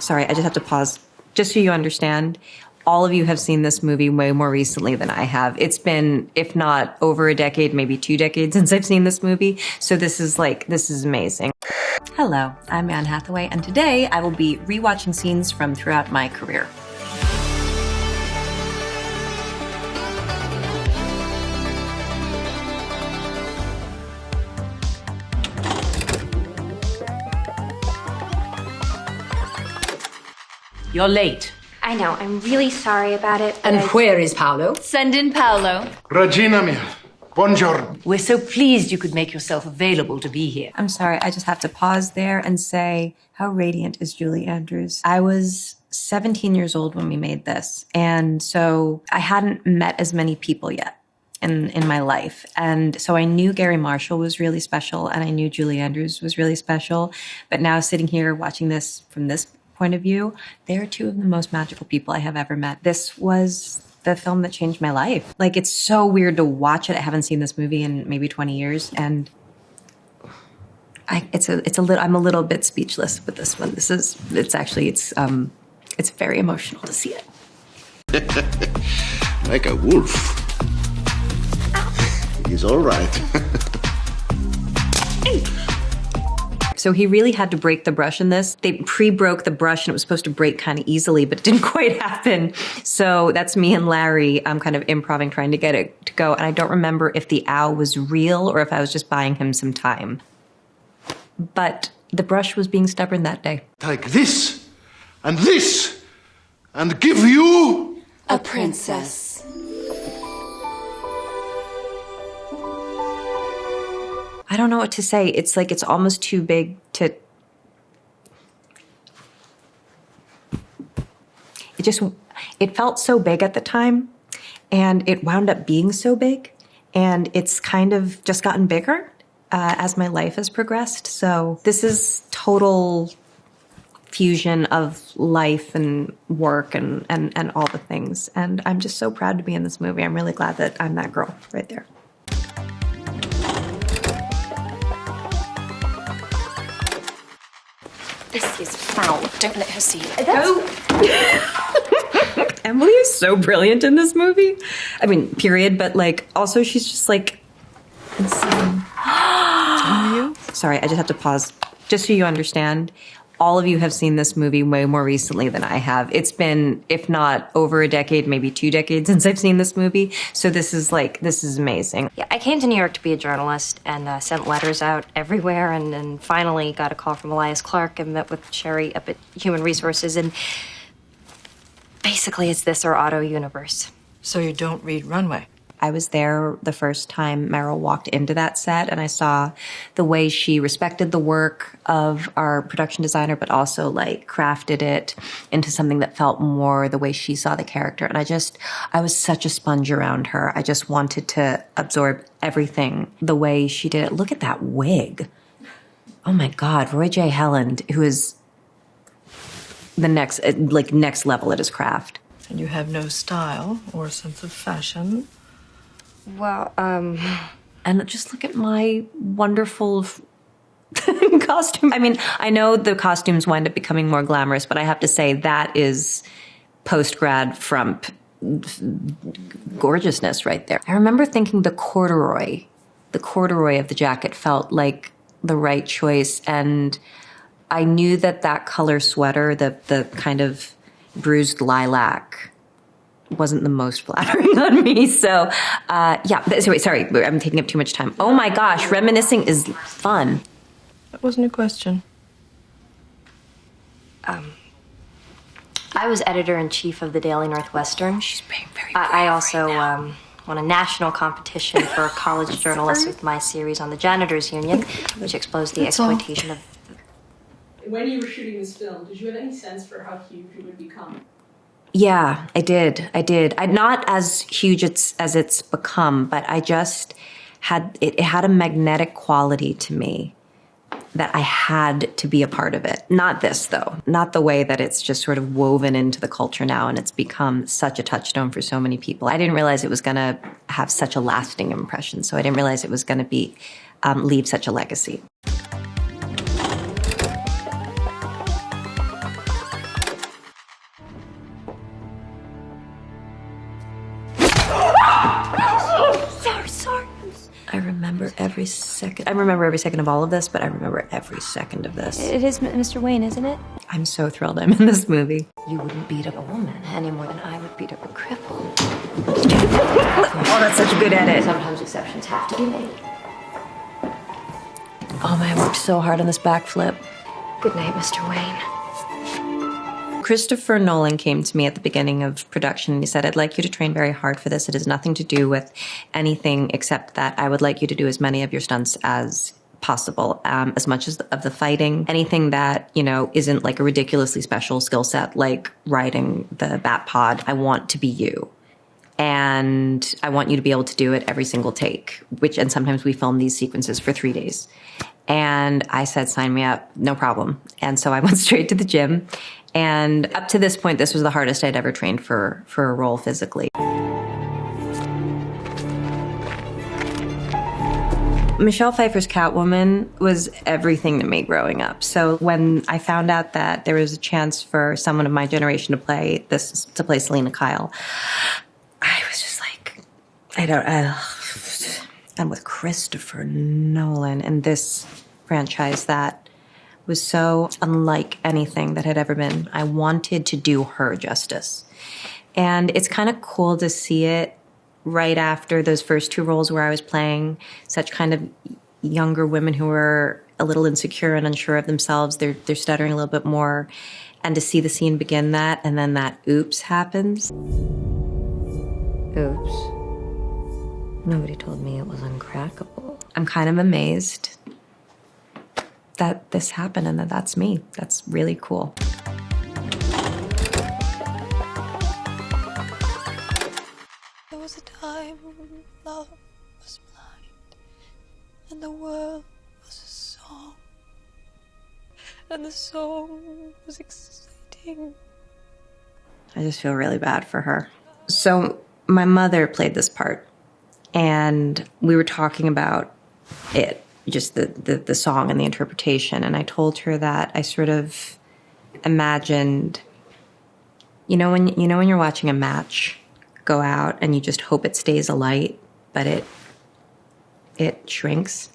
Sorry, I just have to pause. Just so you understand, all of you have seen this movie way more recently than I have. It's been, if not over a decade, maybe 2 decades since I've seen this movie. So this is amazing. Hello, I'm Anne Hathaway, and today I will be rewatching scenes from throughout my career. You're late. I know. I'm really sorry about it. And where is Paolo? Send in Paolo. Regina mia, buongiorno. We're so pleased you could make yourself available to be here. I'm sorry, I just have to pause there and say, how radiant is Julie Andrews? I was 17 years old when we made this, and so I hadn't met as many people yet in my life. And so I knew Gary Marshall was really special, and I knew Julie Andrews was really special. But now sitting here watching this from this point of view, they're two of the most magical people I have ever met. This was the film that changed my life. Like, it's so weird to watch it. I haven't seen this movie in maybe 20 years, and I'm a little bit speechless with this one. It's very emotional to see it. Like a wolf. He's all right. So he really had to break the brush in this. They pre-broke the brush and it was supposed to break kind of easily, but it didn't quite happen. So that's me and Larry kind of improvising, trying to get it to go. And I don't remember if the owl was real or if I was just buying him some time. But the brush was being stubborn that day. Take this, and give you A princess. I don't know what to say. It's like it's almost too big to... It felt so big at the time, and it wound up being so big, and it's kind of just gotten bigger as my life has progressed. So this is total fusion of life and work and all the things. And I'm just so proud to be in this movie. I'm really glad that I'm that girl right there. This is foul. Don't let her see it. Go! Emily is so brilliant in this movie. I mean, period, but like, also she's just like insane. Sorry, I just have to pause. Just so you understand, all of you have seen this movie way more recently than I have. It's been, if not over a decade, maybe 2 decades since I've seen this movie. So this is amazing. Yeah, I came to New York to be a journalist and sent letters out everywhere, and then finally got a call from Elias Clark and met with Sherry up at Human Resources, and basically it's this or Auto Universe. So you don't read Runway? I was there the first time Meryl walked into that set, and I saw the way she respected the work of our production designer, but also like crafted it into something that felt more the way she saw the character. And I was such a sponge around her. I just wanted to absorb everything the way she did it. Look at that wig. Oh my God, Roy J. Helland, who is the next level at his craft. And you have no style or sense of fashion. Well, And just look at my wonderful costume. I mean, I know the costumes wind up becoming more glamorous, but I have to say that is post-grad frump gorgeousness right there. I remember thinking the corduroy of the jacket felt like the right choice, and I knew that color sweater, the kind of bruised lilac, wasn't the most flattering on me. So, sorry, I'm taking up too much time. Oh my gosh, reminiscing is fun. That wasn't a question. I was editor-in-chief of the Daily Northwestern. She's being very I also won a national competition for a college journalist with my series on the Janitors Union, which exposed the exploitation of... When you were shooting this film, did you have any sense for how huge it would become? Yeah, I did. Not as huge as it's become, but I just it had a magnetic quality to me that I had to be a part of it. Not this, though. Not the way that it's just sort of woven into the culture now and it's become such a touchstone for so many people. I didn't realize it was going to have such a lasting impression, so I didn't realize it was going to leave such a legacy. every second. I remember every second of all of this, but I remember every second of this. It is Mr. Wayne, isn't it? I'm so thrilled I'm in this movie. You wouldn't beat up a woman any more than I would beat up a cripple. Oh, that's such a good edit. Sometimes exceptions have to be made. Oh man, I worked so hard on this backflip. Good night, Mr. Wayne. Christopher Nolan came to me at the beginning of production and he said, I'd like you to train very hard for this. It has nothing to do with anything except that I would like you to do as many of your stunts as possible, as much as of the fighting. Anything that, you know, isn't like a ridiculously special skill set, like riding the bat pod. I want to be you. And I want you to be able to do it every single take, and sometimes we film these sequences for 3 days. And I said, sign me up, no problem. And so I went straight to the gym. And up to this point, this was the hardest I'd ever trained for a role physically. Michelle Pfeiffer's Catwoman was everything to me growing up. So when I found out that there was a chance for someone of my generation to play Selena Kyle, I was just like, and with Christopher Nolan and this franchise that was so unlike anything that had ever been. I wanted to do her justice. And it's kind of cool to see it right after those first two roles where I was playing such kind of younger women who were a little insecure and unsure of themselves. They're stuttering a little bit more. And to see the scene begin that, and then that oops happens. Oops. Nobody told me it was uncrackable. I'm kind of amazed that this happened and that's me. That's really cool. There was a time love was blind and the world was a song and the song was exciting. I just feel really bad for her. So my mother played this part and we were talking about it, just the song and the interpretation. And I told her that I sort of imagined, you know when you're watching a match go out and you just hope it stays alight, but it shrinks.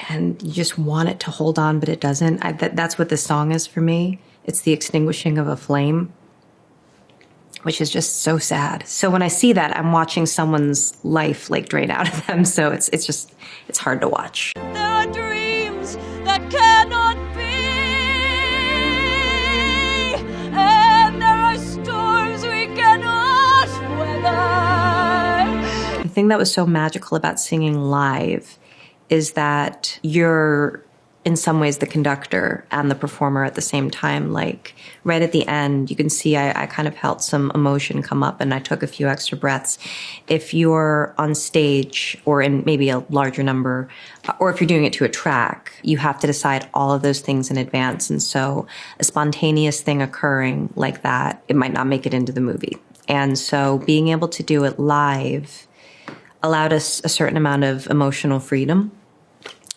And you just want it to hold on, but it doesn't. That's what this song is for me. It's the extinguishing of a flame, which is just so sad. So when I see that, I'm watching someone's life like drain out of them. So it's hard to watch. There are dreams that cannot be, and there are storms we cannot weather. The thing that was so magical about singing live is that you're in some ways the conductor and the performer at the same time. Like right at the end, you can see I kind of felt some emotion come up and I took a few extra breaths. If you're on stage or in maybe a larger number, or if you're doing it to a track, you have to decide all of those things in advance. And so a spontaneous thing occurring like that, it might not make it into the movie. And so being able to do it live allowed us a certain amount of emotional freedom.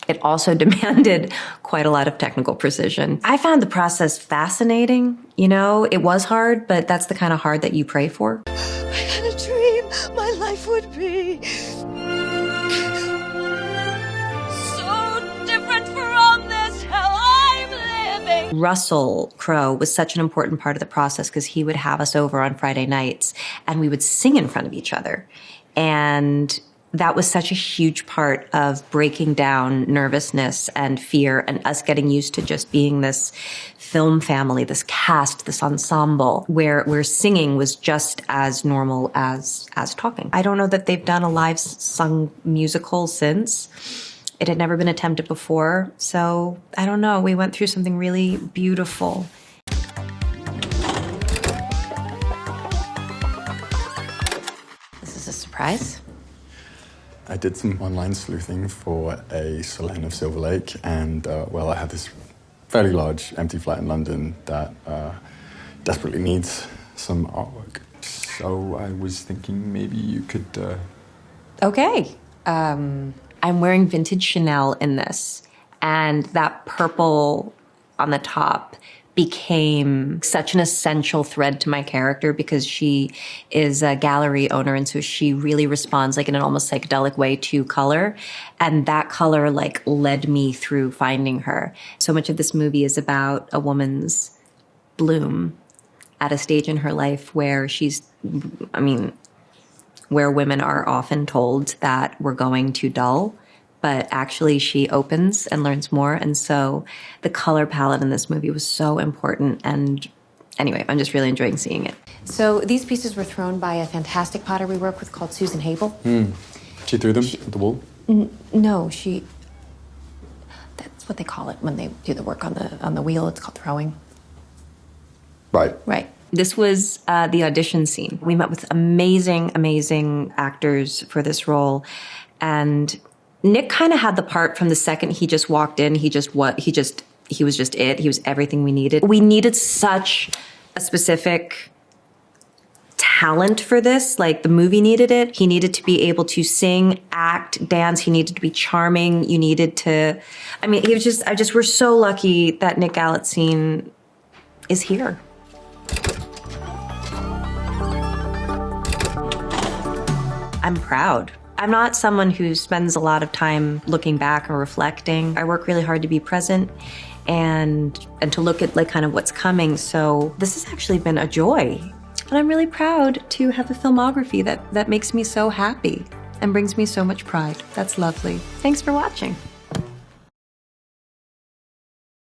It also demanded quite a lot of technical precision. I found the process fascinating. You know, it was hard, but that's the kind of hard that you pray for. I had a dream my life would be so different from this hell I'm living. Russell Crowe was such an important part of the process because he would have us over on Friday nights and we would sing in front of each other. And that was such a huge part of breaking down nervousness and fear and us getting used to just being this film family, this cast, this ensemble, where singing was just as normal as talking. I don't know that they've done a live sung musical since. It had never been attempted before. So I don't know. We went through something really beautiful. This is a surprise. I did some online sleuthing for a salon of Silver Lake, and well, I had this fairly large empty flat in London that desperately needs some artwork. So I was thinking maybe you could... Okay. I'm wearing vintage Chanel in this, and that purple on the top became such an essential thread to my character because she is a gallery owner, and so she really responds like in an almost psychedelic way to color, and that color like led me through finding her. So much of this movie is about a woman's bloom at a stage in her life where where women are often told that we're going too dull, but actually she opens and learns more. And so the color palette in this movie was so important. And anyway, I'm just really enjoying seeing it. So these pieces were thrown by a fantastic potter we work with called Susan Habel. She threw them at the wall? No, that's what they call it when they do the work on the wheel. It's called throwing. Right. Right. This was the audition scene. We met with amazing, amazing actors for this role. And Nick kind of had the part from the second he just walked in. He was just it. He was everything we needed. We needed such a specific talent for this. Like, the movie needed it. He needed to be able to sing, act, dance. He needed to be charming. You needed to, we're so lucky that Nick Galitzine is here. I'm proud. I'm not someone who spends a lot of time looking back or reflecting. I work really hard to be present and to look at like kind of what's coming. So this has actually been a joy. And I'm really proud to have a filmography that makes me so happy and brings me so much pride. That's lovely. Thanks for watching.